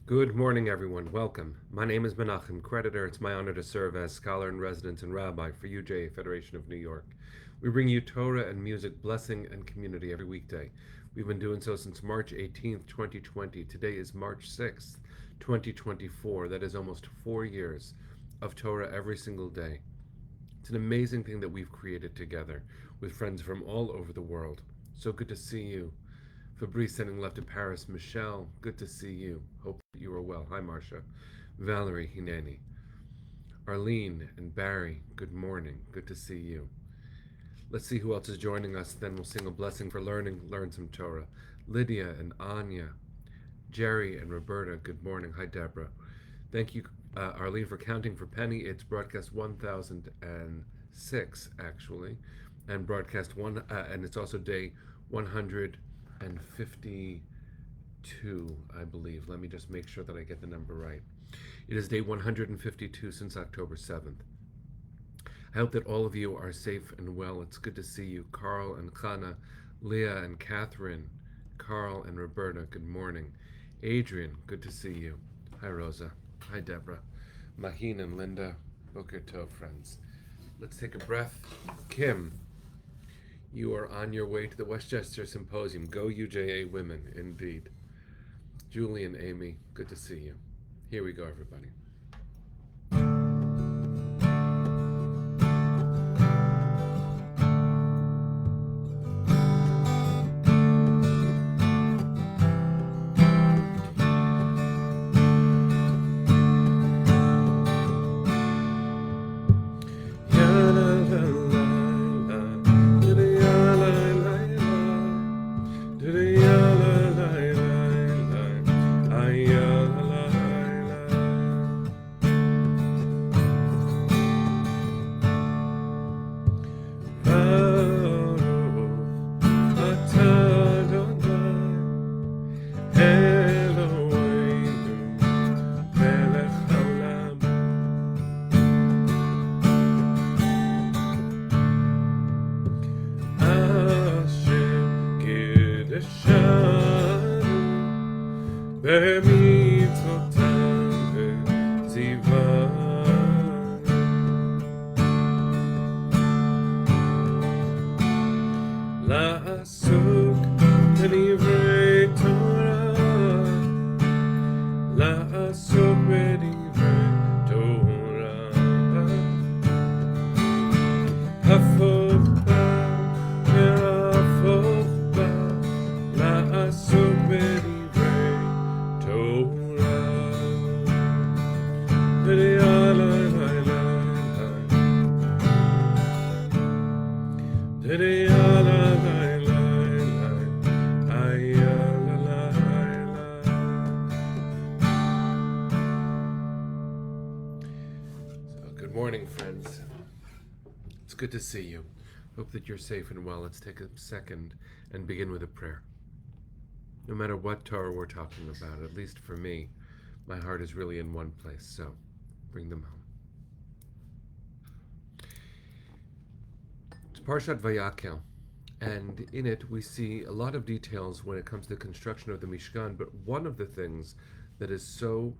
Good morning, everyone. Welcome. My name is Menachem Creditor. It's my honor to serve as scholar in residence and rabbi for UJA Federation of New York. We bring you Torah and music, blessing, and community every weekday. We've been doing so since March 18th, 2020. Today is March 6th, 2024. That is almost 4 years of Torah every single day. It's an amazing thing that we've created together with friends from all over the world. So good to see you. Fabrice sending love to Paris. Michelle, good to see you. Hope you are well. Hi, Marcia. Valerie, Hineni. Arlene and Barry, good morning. Good to see you. Let's see who else is joining us. Then we'll sing a blessing for learning, learn some Torah. Lydia and Anya. Jerry and Roberta, good morning. Hi, Deborah. Thank you, Arlene, for counting for Penny. It's broadcast 1006, actually, and broadcast one, and it's also day 152, I believe. Let me just make sure that I get the number right. It is day 152 since October 7th. I hope that all of you are safe and well. It's good to see you. Carl and Chana, Leah and Catherine, Carl and Roberta, good morning. Adrian, good to see you. Hi, Rosa. Hi, Deborah. Maheen and Linda, Boker Tov, friends. Let's take a breath. Kim, you are on your way to the Westchester Symposium. Go UJA women, indeed. Julie and Amy, good to see you. Here we go, everybody. Good morning, friends. It's good to see you. Hope that you're safe and well. Let's take a second and begin with a prayer. No matter what Torah we're talking about, at least for me, my heart is really in one place, so bring them home. It's Parshat Vayakhel, and in it we see a lot of details when it comes to the construction of the Mishkan, but one of the things that is so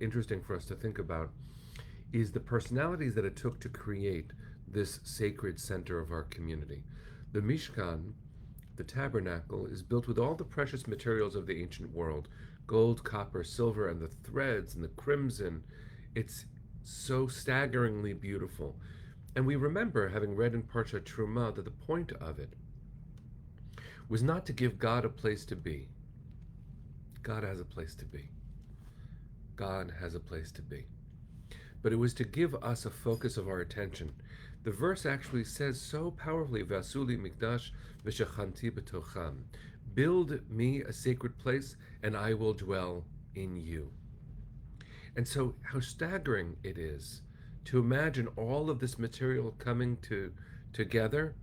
interesting for us to think about is the personalities that it took to create this sacred center of our community. The Mishkan, the tabernacle, is built with all the precious materials of the ancient world: gold, copper, silver, and the threads and the crimson. It's so staggeringly beautiful. And we remember, having read in Parshat Truma, that the point of it was not to give God a place to be. God has a place to be. God has a place to be. But it was to give us a focus of our attention. The verse actually says so powerfully, Vasuli mikdash v'shechanti b'tocham. Build me a sacred place, and I will dwell in you. And so how staggering it is to imagine all of this material coming together,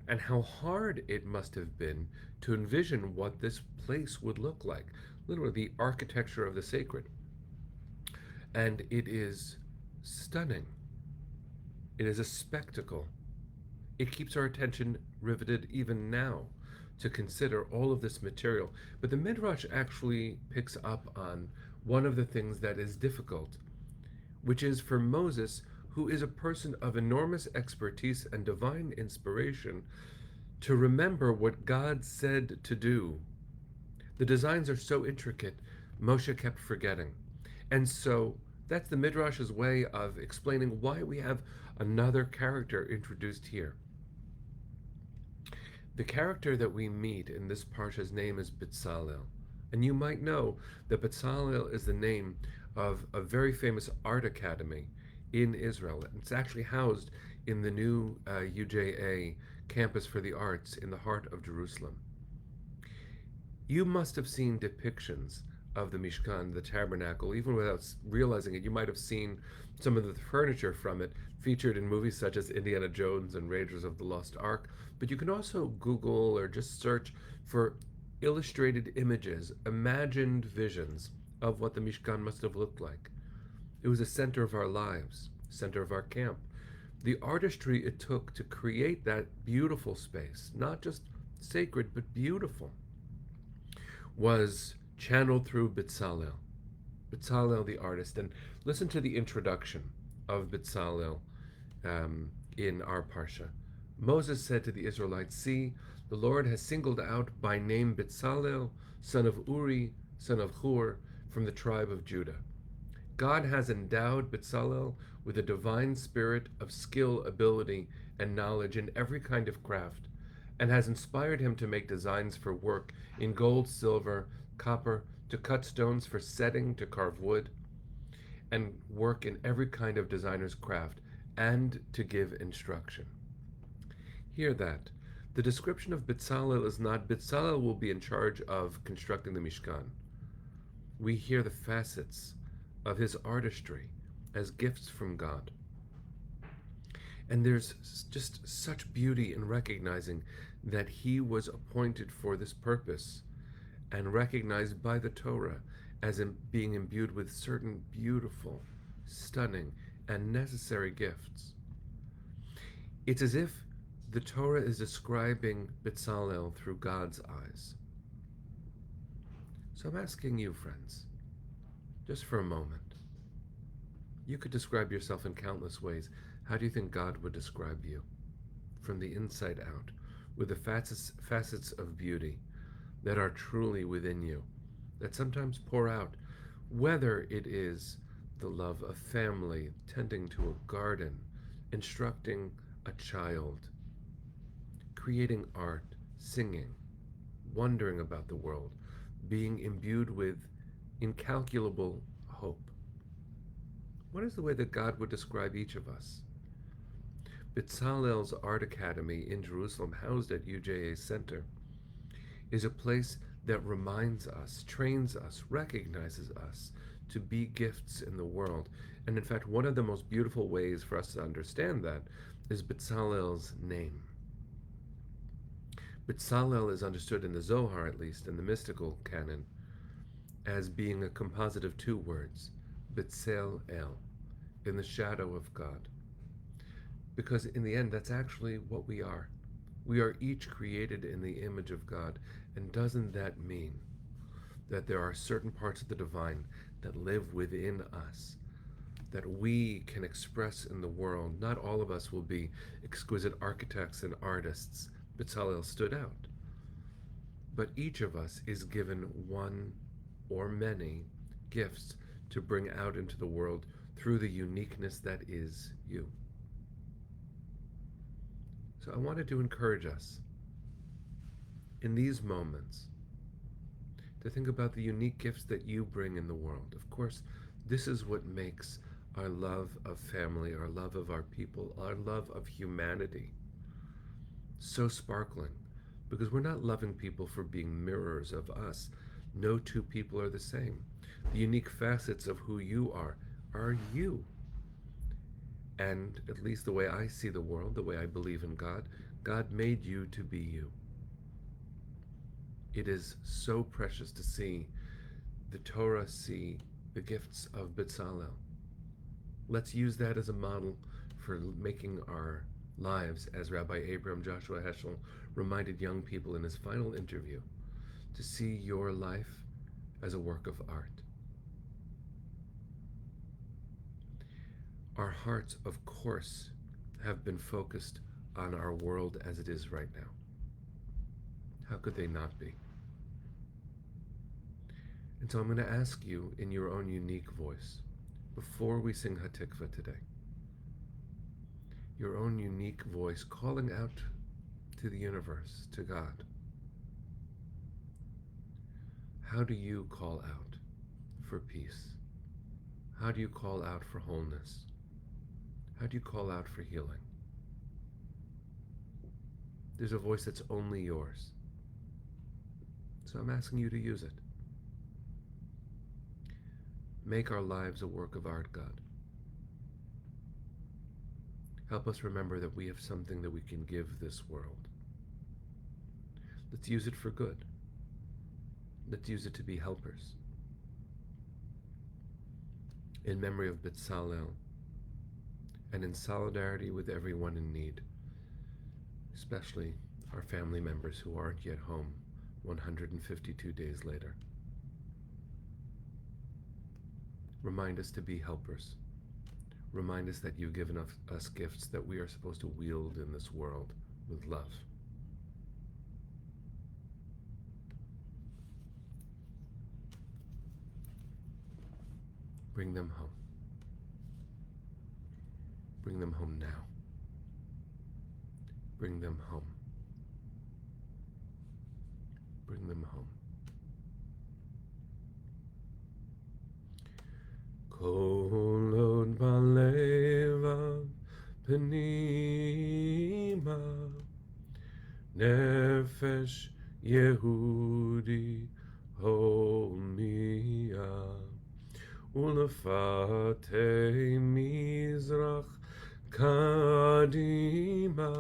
and how hard it must have been to envision what this place would look like, literally the architecture of the sacred. And it is stunning. It is a spectacle. It keeps our attention riveted even now. to consider all of this material. But the Midrash actually picks up on one of the things that is difficult, which is for Moses, who is a person of enormous expertise and divine inspiration, to remember what God said to do. The designs are so intricate, Moshe kept forgetting. And so that's the Midrash's way of explaining why we have another character introduced here. The character that we meet in this parsha's name is Bitzalel. And you might know that Bitzalel is the name of a very famous art academy in Israel. It's actually housed in the new UJA campus for the arts in the heart of Jerusalem. You must have seen depictions of the Mishkan, the tabernacle, even without realizing it. You might have seen some of the furniture from it featured in movies such as Indiana Jones and Raiders of the Lost Ark. But you can also Google or just search for illustrated images, imagined visions of what the Mishkan must have looked like. It was a center of our lives, center of our camp. The artistry it took to create that beautiful space, not just sacred, but beautiful, was channeled through Bitzalel. Bitzalel, the artist. And listen to the introduction of Bitzalel in our Parsha. Moses said to the Israelites, "See, the Lord has singled out by name Bitzalel, son of Uri, son of Hur, from the tribe of Judah. God has endowed Bitzalel with a divine spirit of skill, ability, and knowledge in every kind of craft, and has inspired him to make designs for work in gold, silver, copper, to cut stones for setting, to carve wood, and work in every kind of designer's craft, and to give instruction." Hear that. The description of Bitzalel is not Bitzalel will be in charge of constructing the Mishkan. We hear the facets of his artistry as gifts from God. And there's just such beauty in recognizing that he was appointed for this purpose and recognized by the Torah as being imbued with certain beautiful, stunning, and necessary gifts. It's as if the Torah is describing Bitzalel through God's eyes. So I'm asking you, friends, just for a moment. You could describe yourself in countless ways. How do you think God would describe you? From the inside out, with the facets of beauty that are truly within you, that sometimes pour out, whether it is the love of family, tending to a garden, instructing a child, creating art, singing, wondering about the world, being imbued with incalculable hope. What is the way that God would describe each of us? Bitzalel's Art Academy in Jerusalem, housed at UJA Center, is a place that reminds us, trains us, recognizes us to be gifts in the world. And in fact, one of the most beautiful ways for us to understand that is Bitzalel's name. Bitzalel is understood in the Zohar, at least, in the mystical canon, as being a composite of two words, Bitzel El, in the shadow of God. Because in the end, that's actually what we are. We are each created in the image of God. And doesn't that mean that there are certain parts of the divine that live within us, that we can express in the world? Not all of us will be exquisite architects and artists. Bitzalel stood out. But each of us is given one or many gifts to bring out into the world through the uniqueness that is you. So I wanted to encourage us in these moments to think about the unique gifts that you bring in the world. Of course, this is what makes our love of family, our love of our people, our love of humanity so sparkling, because we're not loving people for being mirrors of us. No two people are the same. The unique facets of who you are you. And at least the way I see the world, the way I believe in God, God made you to be you. It is so precious to see the Torah see the gifts of Bitzalel. Let's use that as a model for making our lives, as Rabbi Abram Joshua Heschel reminded young people in his final interview, to see your life as a work of art. Our hearts, of course, have been focused on our world as it is right now. How could they not be? And so I'm going to ask you in your own unique voice, before we sing Hatikva today, your own unique voice calling out to the universe, to God. How do you call out for peace? How do you call out for wholeness? How do you call out for healing? There's a voice that's only yours. So I'm asking you to use it. Make our lives a work of art, God. Help us remember that we have something that we can give this world. Let's use it for good. Let's use it to be helpers. In memory of B'Tzalel, and in solidarity with everyone in need, especially our family members who aren't yet home 152 days later. Remind us to be helpers. Remind us that you've given us gifts that we are supposed to wield in this world with love. Bring them home. Bring them home now. Bring them home. Bring them home. Kol od baleva penima nefesh Yehudi homia ulefate mizrach kadima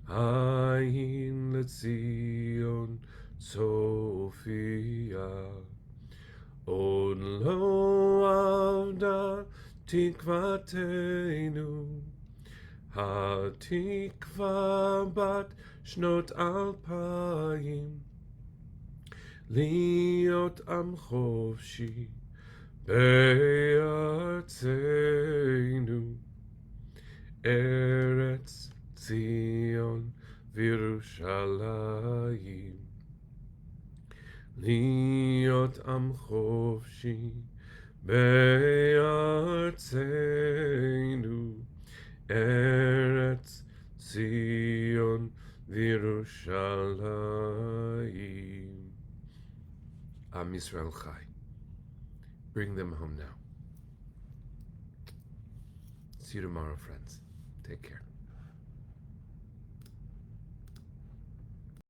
ayin letzion Sophia. Od lo avda tikvatenu, hatikva bat shnot alpayim, liot am chofshi be'artzenu, Eretz Zion v'Yerushalayim. Liot am chofshi be'artzenu, Eretz Zion v'Yerushalayim. Am Yisrael Chai. Bring them home now. See you tomorrow, friends. Take care.